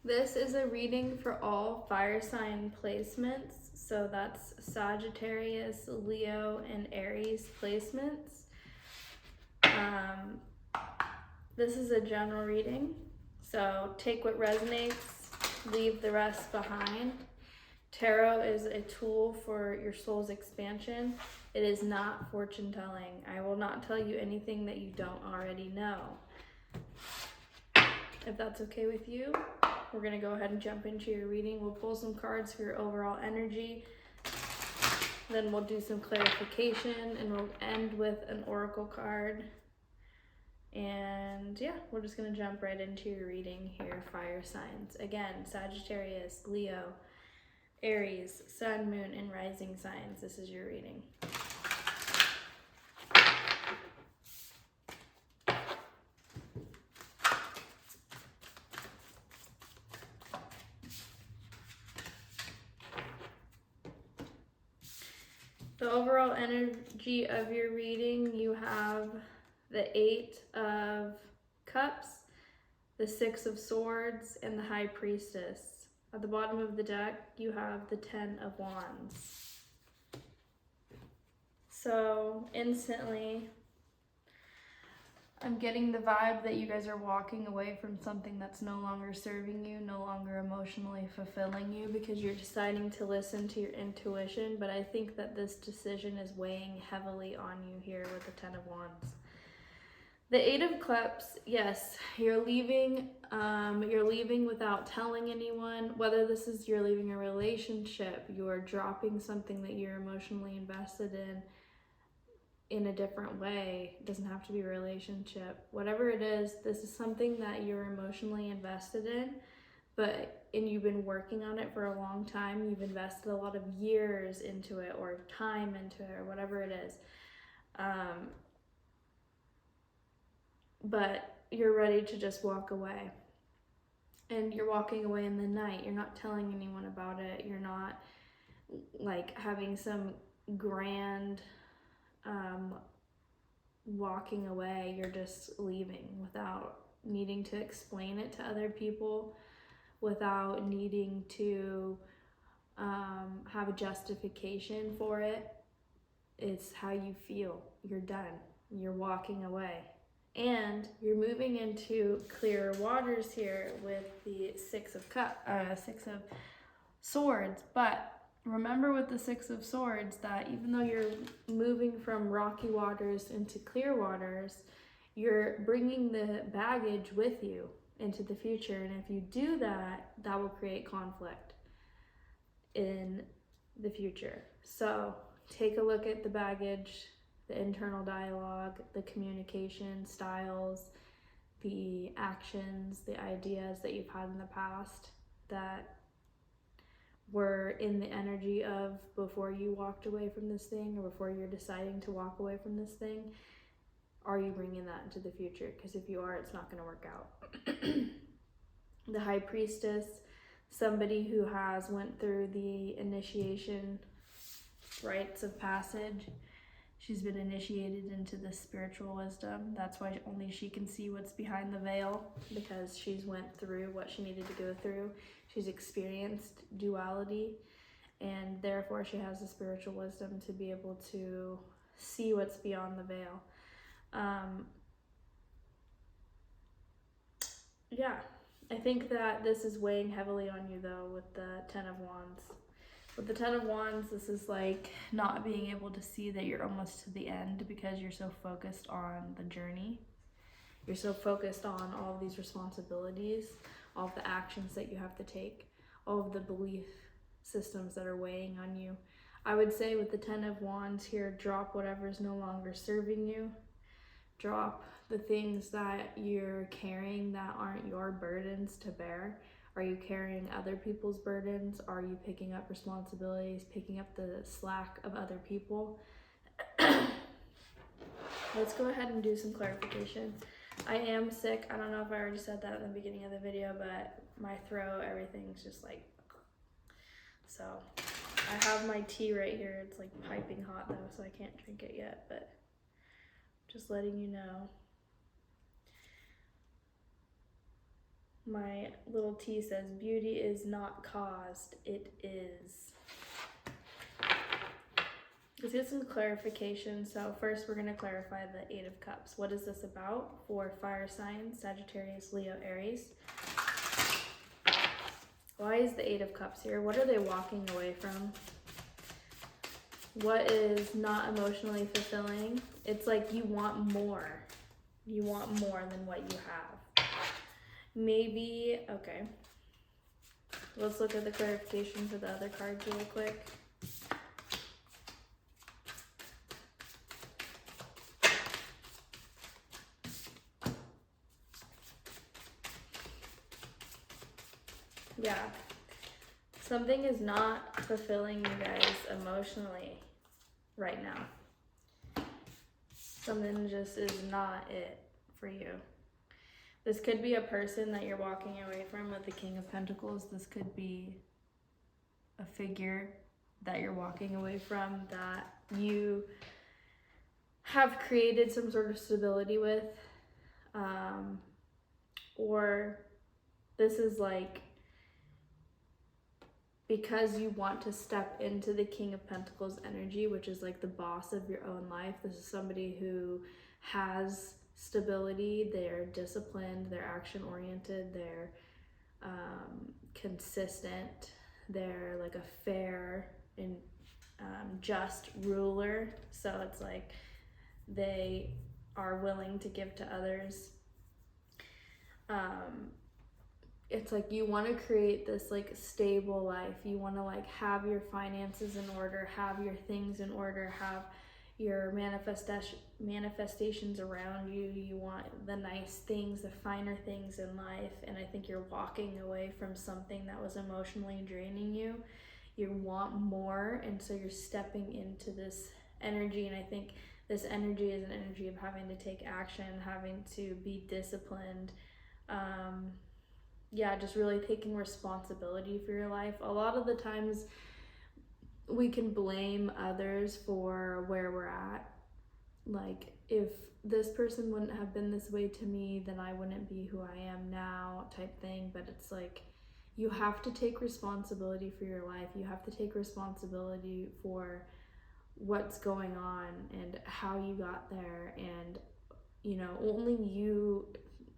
This is a reading for all fire sign placements. So that's Sagittarius, Leo, and Aries placements. This is a general reading. So take what resonates, leave the rest behind. Tarot is a tool for your soul's expansion. It is not fortune telling. I will not tell you anything that you don't already know. If that's okay with you, we're going to go ahead and jump into your reading. We'll pull some cards for your overall energy. Then we'll do some clarification and we'll end with an oracle card. And yeah, we're just going to jump right into your reading here, fire signs. Again, Sagittarius, Leo, Aries, Sun, Moon, and Rising signs. This is your reading. The overall energy of your reading, you have the 8 of Cups, the 6 of Swords, and the High Priestess. At the bottom of the deck, you have the 10 of Wands. So instantly, I'm getting the vibe that you guys are walking away from something that's no longer serving you, no longer emotionally fulfilling you, because you're deciding to listen to your intuition. But I think that this decision is weighing heavily on you here with the 10 of Wands. The 8 of Cups, yes, you're leaving without telling anyone. Whether this is you're leaving a relationship, you're dropping something that you're emotionally invested in a different way. It doesn't have to be a relationship. Whatever it is, this is something that you're emotionally invested in, and you've been working on it for a long time. You've invested a lot of years into it, or time into it, or whatever it is. But you're ready to just walk away. And you're walking away in the night. You're not telling anyone about it. You're not like having some grand walking away. You're just leaving without needing to explain it to other people, without needing to have a justification for it. It's how you feel. You're done. You're walking away. And you're moving into clearer waters here with the 6 of Swords. But remember with the 6 of Swords that even though you're moving from rocky waters into clear waters, you're bringing the baggage with you into the future. And if you do that, that will create conflict in the future. So take a look at the baggage, the internal dialogue, the communication styles, the actions, the ideas that you've had in the past that were in the energy of before you walked away from this thing, or before you're deciding to walk away from this thing. Are you bringing that into the future? Because if you are, it's not going to work out. The High Priestess, somebody who has went through the initiation rites of passage. She's been initiated into this spiritual wisdom. That's why only she can see what's behind the veil, because she's went through what she needed to go through. She's experienced duality, and therefore she has the spiritual wisdom to be able to see what's beyond the veil. Yeah, I think that this is weighing heavily on you though with the 10 of Wands. With the 10 of Wands, this is like not being able to see that you're almost to the end because you're so focused on the journey. You're so focused on all of these responsibilities, all of the actions that you have to take, all of the belief systems that are weighing on you. I would say with the 10 of Wands here, drop whatever is no longer serving you. Drop the things that you're carrying that aren't your burdens to bear. Are you carrying other people's burdens? Are you picking up responsibilities, picking up the slack of other people? Let's go ahead and do some clarification. I am sick. I don't know if I already said that in the beginning of the video, but my throat, everything's just like, so I have my tea right here. It's like piping hot though, so I can't drink it yet, but just letting you know. My little T says, beauty is not caused, it is. Let's get some clarification. So first we're going to clarify the Eight of Cups. What is this about for fire signs, Sagittarius, Leo, Aries? Why is the Eight of Cups here? What are they walking away from? What is not emotionally fulfilling? It's like you want more. You want more than what you have. Maybe, okay. Let's look at the clarification for the other cards really quick. Yeah, something is not fulfilling you guys emotionally right now. Something just is not it for you. This could be a person that you're walking away from with the King of Pentacles. This could be a figure that you're walking away from that you have created some sort of stability with. Or this is like, because you want to step into the King of Pentacles energy, which is like the boss of your own life. This is somebody who has stability, they're disciplined, they're action oriented, they're consistent, they're like a fair and just ruler. So it's like they are willing to give to others. It's like you want to create this like stable life. You want to like have your finances in order, have your things in order, have your manifestations around you. You want the nice things, the finer things in life. And I think you're walking away from something that was emotionally draining you. You want more, and so you're stepping into this energy. And I think this energy is an energy of having to take action, having to be disciplined. Yeah, just really taking responsibility for your life. A lot of the times we can blame others for where we're at. Like, if this person wouldn't have been this way to me, then I wouldn't be who I am now, type thing. But it's like, you have to take responsibility for your life. You have to take responsibility for what's going on and how you got there. And, you know, only you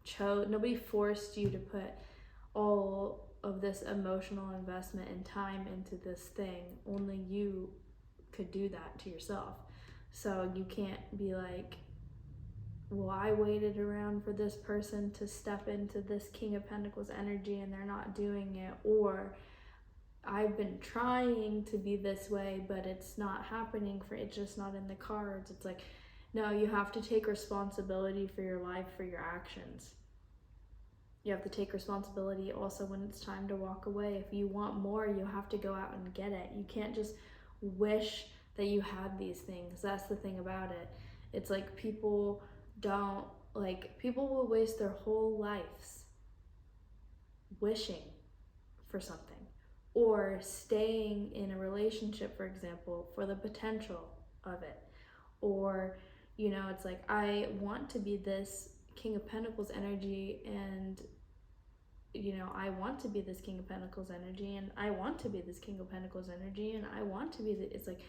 chose, nobody forced you to put all of this emotional investment and time into this thing. Only you could do that to yourself. So you can't be like, well, I waited around for this person to step into this King of Pentacles energy and they're not doing it, or I've been trying to be this way but it's not happening, for it's just not in the cards. It's like, no, you have to take responsibility for your life, for your actions. You have to take responsibility also when it's time to walk away. If you want more, you have to go out and get it. You can't just wish that you had these things. That's the thing about it. It's like people will waste their whole lives wishing for something, or staying in a relationship, for example, for the potential of it. Or, you know, it's like, I want to be this King of Pentacles energy, and you know, I want to be this King of Pentacles energy, and I want to be this King of Pentacles energy, and I want to be it's like,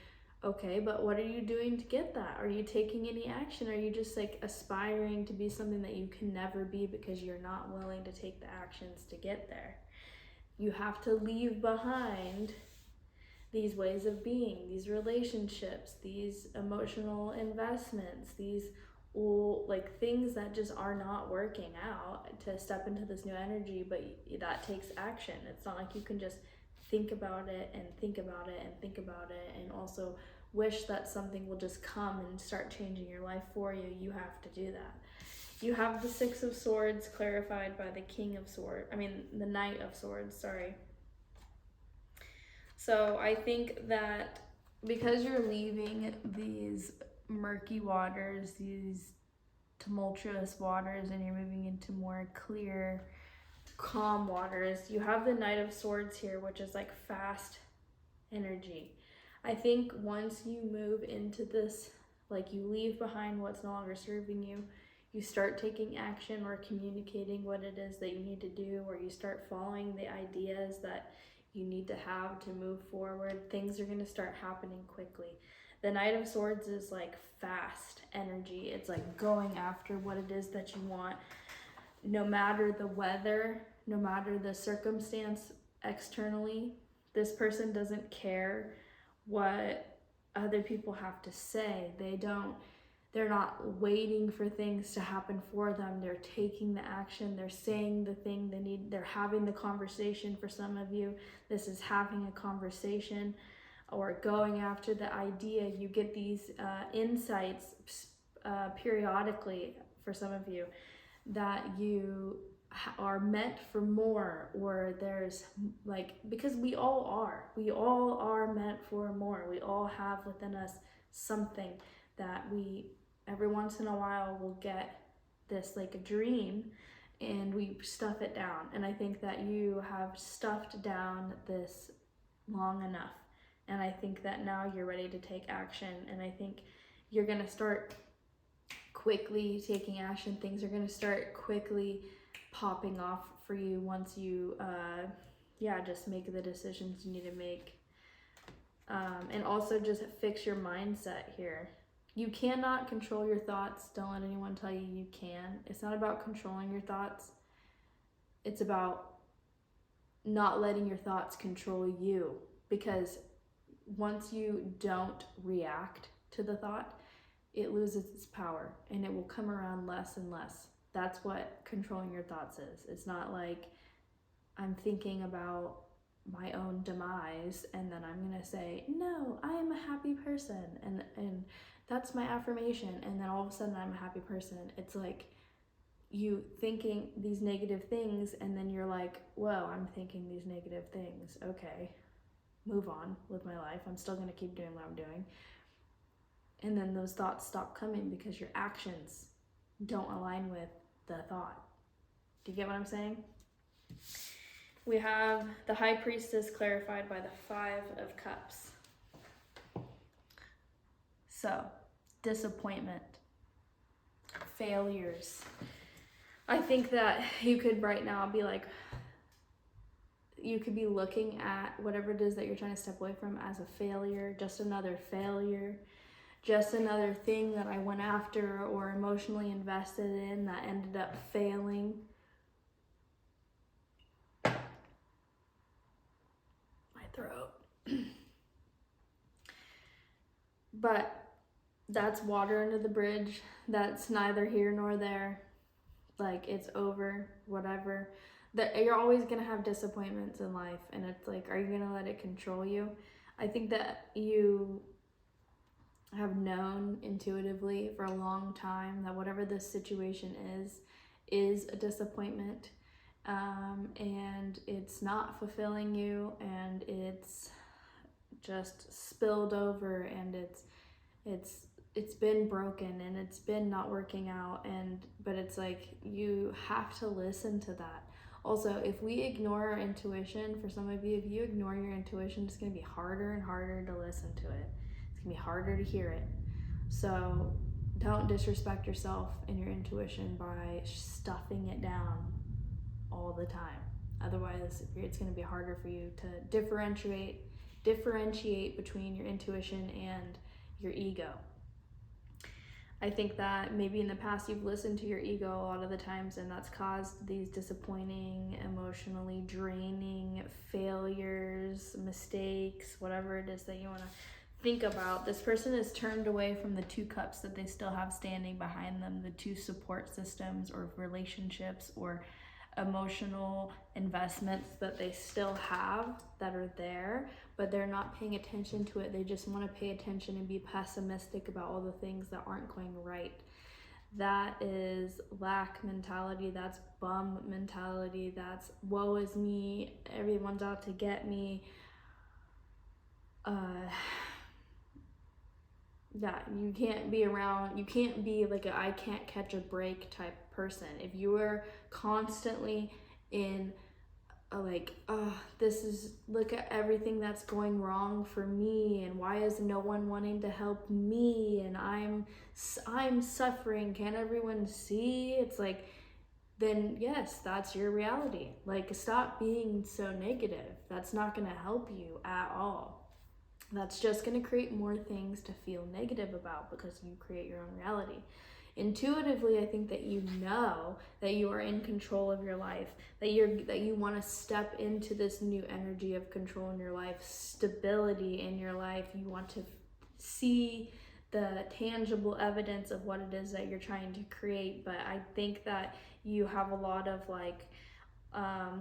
okay, but what are you doing to get that? Are you taking any action? Are you just like aspiring to be something that you can never be because you're not willing to take the actions to get there? You have to leave behind these ways of being, these relationships, these emotional investments, these like things that just are not working out, to step into this new energy. But that takes action. It's not like you can just think about it and think about it and think about it and also wish that something will just come and start changing your life for you. You have to do that. You have the Six of Swords clarified by the the Knight of Swords, sorry. So I think that because you're leaving these murky waters, these tumultuous waters, and you're moving into more clear, calm waters, you have the Knight of Swords here, which is like fast energy. I think once you move into this, like you leave behind what's no longer serving you, you start taking action or communicating what it is that you need to do, or you start following the ideas that you need to have to move forward, things are going to start happening quickly. The Knight of Swords is like fast energy. It's like going after what it is that you want, no matter the weather, no matter the circumstance externally. This person doesn't care what other people have to say. They're not waiting for things to happen for them. They're taking the action. They're saying the thing they need. They're having the conversation. For some of you, this is having a conversation or going after the idea. You get these insights periodically, for some of you, that you are meant for more, or there's like, because we all are meant for more. We all have within us something that we every once in a while will get this like a dream, and we stuff it down. And I think that you have stuffed down this long enough, and I think that now you're ready to take action. And I think you're going to start quickly taking action. Things are going to start quickly popping off for you once you just make the decisions you need to make. And also just fix your mindset here. You cannot control your thoughts. Don't let anyone tell you you can. It's not about controlling your thoughts. It's about not letting your thoughts control you. Because once you don't react to the thought, it loses its power and it will come around less and less. That's what controlling your thoughts is. It's not like I'm thinking about my own demise and then I'm gonna say, no, I am a happy person, and that's my affirmation, and then all of a sudden I'm a happy person. It's like you thinking these negative things, and then you're like, well, I'm thinking these negative things. Okay, move on with my life. I'm still gonna keep doing what I'm doing. And then those thoughts stop coming because your actions don't align with the thought. Do you get what I'm saying? We have the High Priestess clarified by the Five of Cups. So, disappointment, failures. I think that you could right now be like, you could be looking at whatever it is that you're trying to step away from as a failure, just another failure, just another thing that I went after or emotionally invested in that ended up failing. My throat. But that's water under the bridge. That's neither here nor there. Like, it's over, whatever. You're always gonna have disappointments in life, and it's like, are you gonna let it control you? I think that you have known intuitively for a long time that whatever this situation is a disappointment, and it's not fulfilling you, and it's just spilled over, and it's been broken, and it's been not working out, but it's like you have to listen to that. Also, if we ignore our intuition, for some of you, if you ignore your intuition, it's going to be harder and harder to listen to it. It's going to be harder to hear it. So don't disrespect yourself and your intuition by stuffing it down all the time. Otherwise, it's going to be harder for you to differentiate between your intuition and your ego. I think that maybe in the past you've listened to your ego a lot of the times, and that's caused these disappointing, emotionally draining failures, mistakes, whatever it is that you want to think about. This person is turned away from the two cups that they still have standing behind them, the two support systems or relationships or emotional investments that they still have that are there, but they're not paying attention to it. They just want to pay attention and be pessimistic about all the things that aren't going right. That is lack mentality. That's bum mentality. That's woe is me. Everyone's out to get me. You can't be like a I can't catch a break type person. If you are constantly in look at everything that's going wrong for me, and why is no one wanting to help me, and I'm suffering, can't everyone see? It's like, then yes, that's your reality. Like, stop being so negative. That's not going to help you at all. That's just going to create more things to feel negative about, because you create your own reality. Intuitively, I think that you know that you are in control of your life, that you want to step into this new energy of control in your life, stability in your life. You want to see the tangible evidence of what it is that you're trying to create. But I think that you have a lot of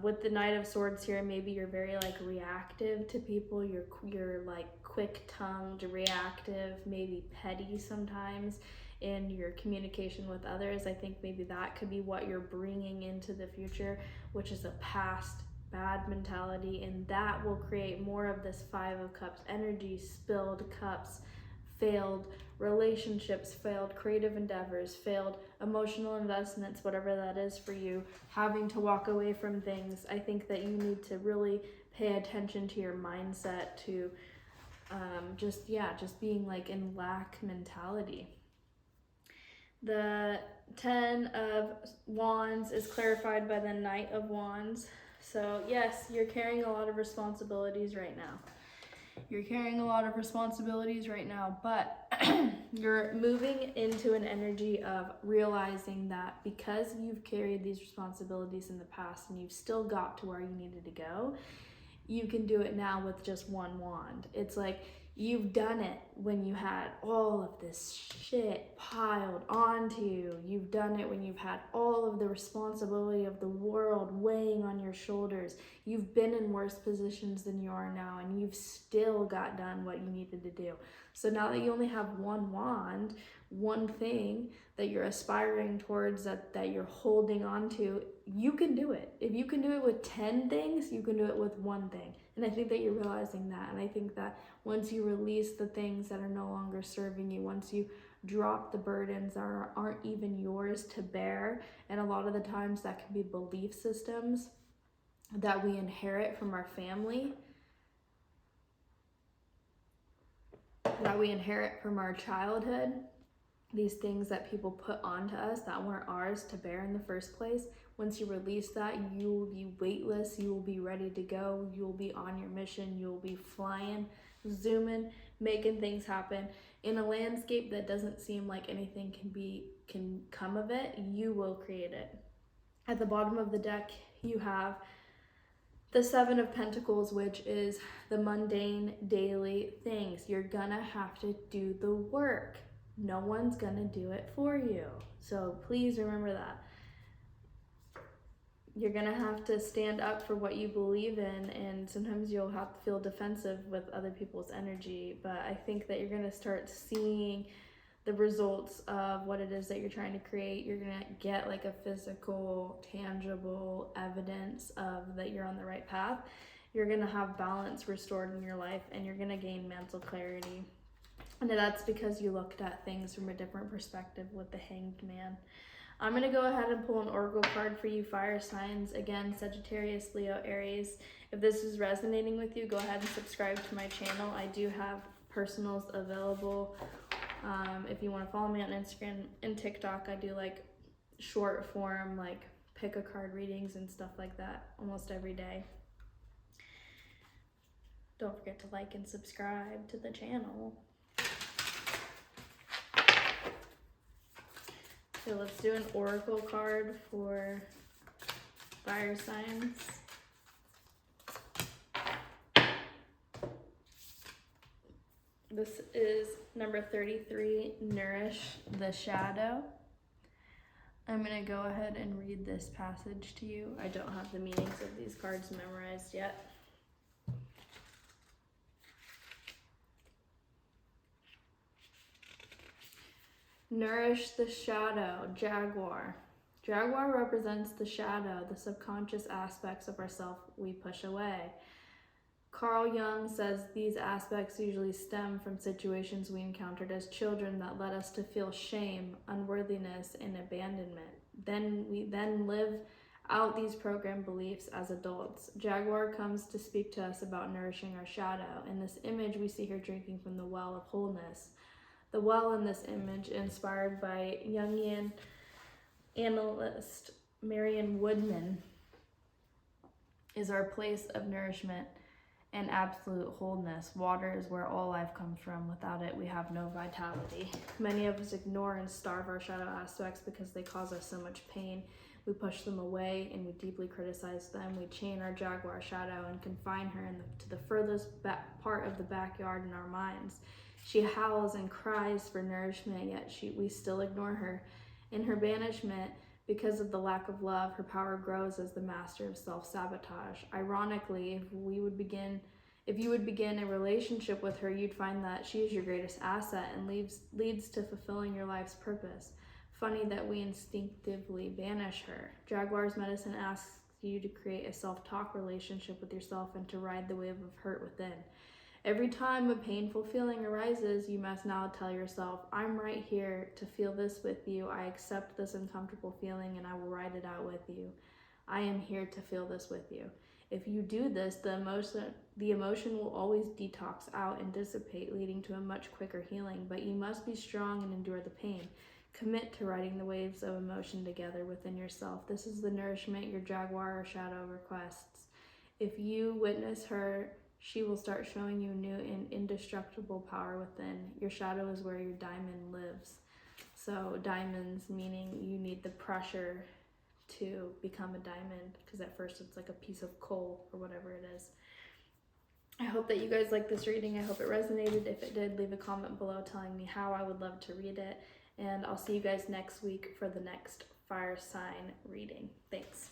with the Knight of Swords here, maybe you're very reactive to people. You're quick-tongued, reactive, maybe petty sometimes in your communication with others. I think maybe that could be what you're bringing into the future, which is a past bad mentality, and that will create more of this Five of Cups energy, spilled cups, failed relationships, failed creative endeavors, failed emotional investments, whatever that is for you, having to walk away from things. I think that you need to really pay attention to your mindset, to just being in lack mentality. The 10 of Wands is clarified by the Knight of Wands. So yes, you're carrying a lot of responsibilities right now. But you're moving into an energy of realizing that because you've carried these responsibilities in the past and you've still got to where you needed to go, you can do it now with just one wand. It's like you've done it when you had all of this shit piled onto you. You've done it when you've had all of the responsibility of the world weighing on your shoulders. You've been in worse positions than you are now, and you've still got done what you needed to do. So now that you only have one wand, one thing that you're aspiring towards, that you're holding on to, you can do it. If you can do it with 10 things, you can do it with one thing. And I think that you're realizing that. And I think that once you release the things that are no longer serving you, once you drop the burdens that aren't even yours to bear, and a lot of the times that can be belief systems that we inherit from our family, that we inherit from our childhood, these things that people put onto us that weren't ours to bear in the first place. Once you release that, you will be weightless, you will be ready to go, you will be on your mission, you will be flying, zooming, making things happen. In a landscape that doesn't seem like anything can come of it, you will create it. At the bottom of the deck, you have the Seven of Pentacles, which is the mundane daily things. You're gonna have to do the work. No one's gonna do it for you. So please remember that. You're gonna have to stand up for what you believe in, and sometimes you'll have to feel defensive with other people's energy, but I think that you're gonna start seeing the results of what it is that you're trying to create. You're gonna get a physical, tangible evidence of that you're on the right path. You're gonna have balance restored in your life, and you're gonna gain mental clarity. And that's because you looked at things from a different perspective with the Hanged Man. I'm going to go ahead and pull an oracle card for you fire signs. Again, Sagittarius, Leo, Aries. If this is resonating with you, go ahead and subscribe to my channel. I do have personals available. If you want to follow me on Instagram and TikTok, I do short form, pick a card readings and stuff like that almost every day. Don't forget to like and subscribe to the channel. So let's do an oracle card for fire signs. This is number 33, Nourish the Shadow. I'm going to go ahead and read this passage to you. I don't have the meanings of these cards memorized yet. Nourish the shadow, Jaguar. Jaguar represents the shadow, the subconscious aspects of ourself we push away. Carl Jung says these aspects usually stem from situations we encountered as children that led us to feel shame, unworthiness, and abandonment. Then we live out these programmed beliefs as adults. Jaguar comes to speak to us about nourishing our shadow. In this image, we see her drinking from the well of wholeness. The well in this image, inspired by Jungian analyst Marion Woodman, is our place of nourishment and absolute wholeness. Water is where all life comes from. Without it, we have no vitality. Many of us ignore and starve our shadow aspects because they cause us so much pain. We push them away and we deeply criticize them. We chain our jaguar shadow and confine her to the furthest part of the backyard in our minds. She howls and cries for nourishment, yet we still ignore her. In her banishment, because of the lack of love, her power grows as the master of self-sabotage. Ironically, if you would begin a relationship with her, you'd find that she is your greatest asset and leads to fulfilling your life's purpose. Funny that we instinctively banish her. Jaguar's medicine asks you to create a self-talk relationship with yourself and to ride the wave of hurt within. Every time a painful feeling arises, you must now tell yourself, I'm right here to feel this with you. I accept this uncomfortable feeling and I will ride it out with you. I am here to feel this with you. If you do this, the emotion will always detox out and dissipate, leading to a much quicker healing. But you must be strong and endure the pain. Commit to riding the waves of emotion together within yourself. This is the nourishment your jaguar or shadow requests. If you witness her, she will start showing you new and indestructible power within. Your shadow is where your diamond lives. So diamonds, meaning you need the pressure to become a diamond, because at first it's like a piece of coal or whatever it is. I hope that you guys liked this reading. I hope it resonated. If it did, leave a comment below telling me how. I would love to read it. And I'll see you guys next week for the next fire sign reading. Thanks.